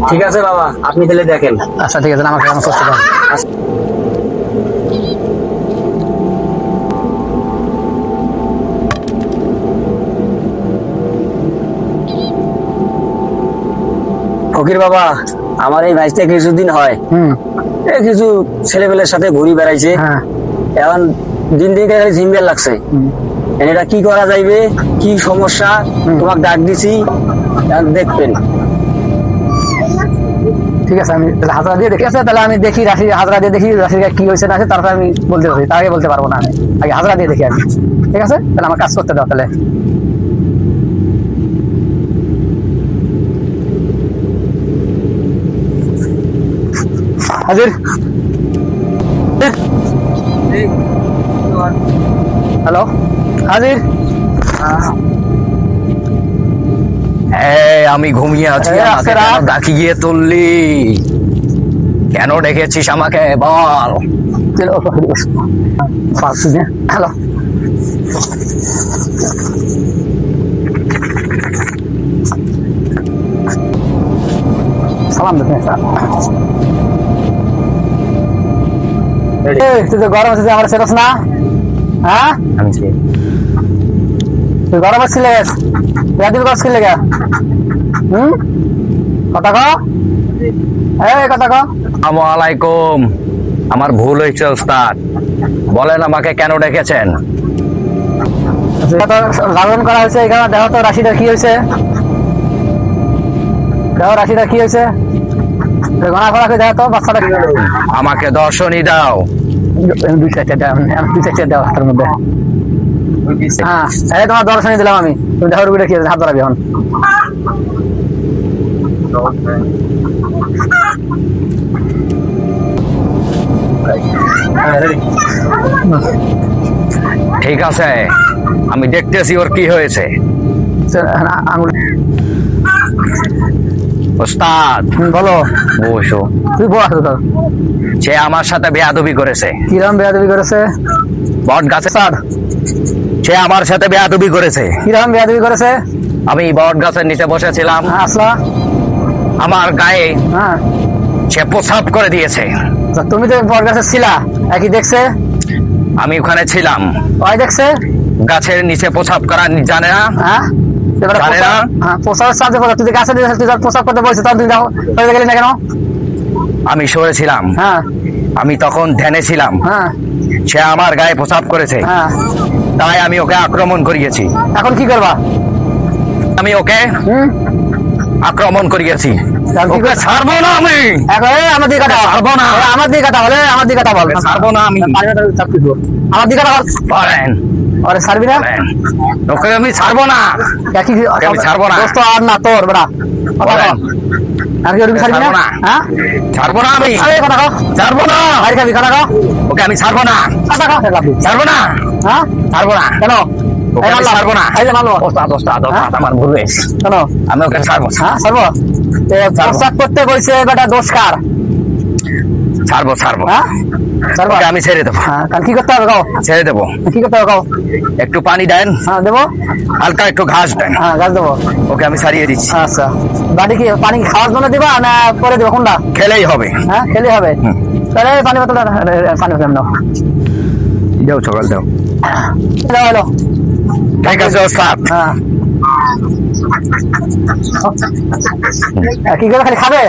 ঠিক আছে বাবা, আপনি তাহলে দেখেন। আচ্ছা ঠিক আছে, আমাকে আমার করতে দাও। ফকির বাবা, আমার এই ভাইটা কিছুদিন হয় এই কিছু ছেলেপেলের সাথে ঘুরি বেড়াইছে, এখন দিন দিন ঝিমবেল লাগছে। এটা কি করা যাইবে, কি সমস্যা, তোমাকে ডাক দিছি, দেখবেন। ঠিক আছে, আমি হাজরা দিয়ে দেখি। তাহলে আমি দেখি রাশি, হাজরা দিয়ে দেখি রাশির কি হয়েছে না হয়েছে, তারপরে আমি বলতে পারি, তার আগে বলতে পারবো না। আমি আগে হাজরা দিয়ে দেখি আমি। ঠিক আছে, তাহলে আমার কাজ করতে দাও। তাহলে হাজির। হ্যালো, হাজির। আমি ঘুমিয়ে আছি, ডাকি গিয়ে তুললি কেন? ডেকেছিস আমাকে বল। হ্যালো, সালাম দেখেন। তুই তো গরম আছে, আমার সেরস না? হ্যাঁ, তুই গরম আসছিলিস, রাদিল গাছ কিনলে গা? কথা ক, কথা ক। আসসালামু আলাইকুম, আমার ভুল হয়েছে ওস্তাদ, বলেন আমাকে কেন ডেকেছেন? লালন করা হয়েছে এখানে, দেখো তো রাশিটা কি হয়েছে, দেখো রাশিটা কি হয়েছে, ঘোড়া ঘোড়া করে দেখো তো বাচ্চাটা। আমাকে দর্শনই দাও। দুই চারটে দাও তার মধ্যে। হ্যাঁ, তোমার দর্শনই দিলাম আমি। তুমি দেখো রুগীটা কি হাত ধরাবি এখন। ঠিক আছে, আমি দেখতেছি ওর কি হয়েছে। ওস্তাদ বলো। বসো। তুই বল। সে আমার সাথে বেয়াদবি করেছে। কিরম বেয়াদবি করেছে? বট গাছে সে আমার সাথে বেয়াদবি করেছে। কিরম বেয়াদবি করেছে? আমি বট গাছের নিচে বসেছিলাম, আসলা আমার গায়ে সে প্রসাব করে দিয়েছে। তুমি তো বট গাছে ছিলা, একই দেখছে? আমি ওখানে ছিলাম। ওই দেখছে গাছের নিচে প্রসাব করা জানে না? আমি সরেছিলাম, আমি তখন ধ্যানে ছিলাম, সে আমার গায়ে প্রসাব করেছে, তাই আমি ওকে আক্রমণ করিয়েছি। এখন কি করবা? আমি ওকে আক্রমণ করিয়েছি। ছাড়বো না আমি, আমার দিকে কাটা, ছাড়বো না, আমার দিকে কাটা বলে, আমার দিকে কাটা বল, ছাড়বো না আমি, আমার দিকে কাটা বলেন। আরে ছাড়বি না? ওকে আমি ছাড়বো না, আমি ছাড়বো না। দোস্ত আর না তোর বেটা, আর কি ছাড়বি না? হ্যাঁ, ছাড়বো না আমি, কথা কও, ছাড়বো না। আর খাবি কথা কও, ওকে আমি ছাড়বো না, কথা কও, ছাড়বো না। হ্যাঁ, ছাড়বো না। কেন? ওকে আমি ছাড়বো না। এই যে মানবো ওস্তাদ, আমার ভুল হয়েছে। কেন আমি ওকে ছাড়বো। হ্যাঁ, ছাড়বো। প্রস্তাব করতে বলছে বেটা, দোষ কার? ছাড়বো, ছাড়বো। হ্যাঁ, ছাড়বো, আমি ছেড়ে দেবো। হ্যাঁ, কি করতে হবে কও? ছেড়ে দেবো। কি করতে হবে কও? একটু পানি দেন। হ্যাঁ, দেবো। হালকা একটু ঘাস দেন। হ্যাঁ, ঘাস দেবো। ওকে আমি ছাড়িয়ে দিচ্ছি। আচ্ছা, বাড়ি কি পানি খাওয়ার জন্য দিবা না পরে দেবো? কোনটা? খেলেই হবে। হ্যাঁ, খেলে হবে। তাহলে পানি বোতল, পানি বোতল নাও, দেও, সকাল দেও। দাও, এলো। ঠিক আছে ওস্তাদ। হ্যাঁ, কি করে খালি খাবে?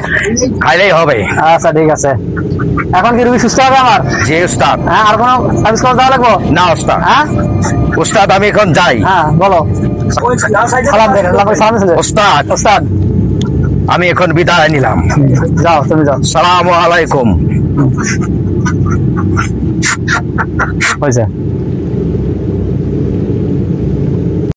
খাইলেই হবে। আচ্ছা ঠিক আছে। এখন কি রুগী সুস্থ হবে আমার? জি ওস্তাদ। হ্যাঁ, আর কোনো সার্ভিস করা দেওয়া লাগবো না ওস্তাদ। হ্যাঁ ওস্তাদ, আমি এখন যাই। হ্যাঁ, বলো। সালাম দেন, সালাম দিলে। ওস্তাদ, ওস্তাদ আমি এখন বিদায় নিলাম। যাও, তুমি যাও। সালামু আলাইকুম। হয়েছে।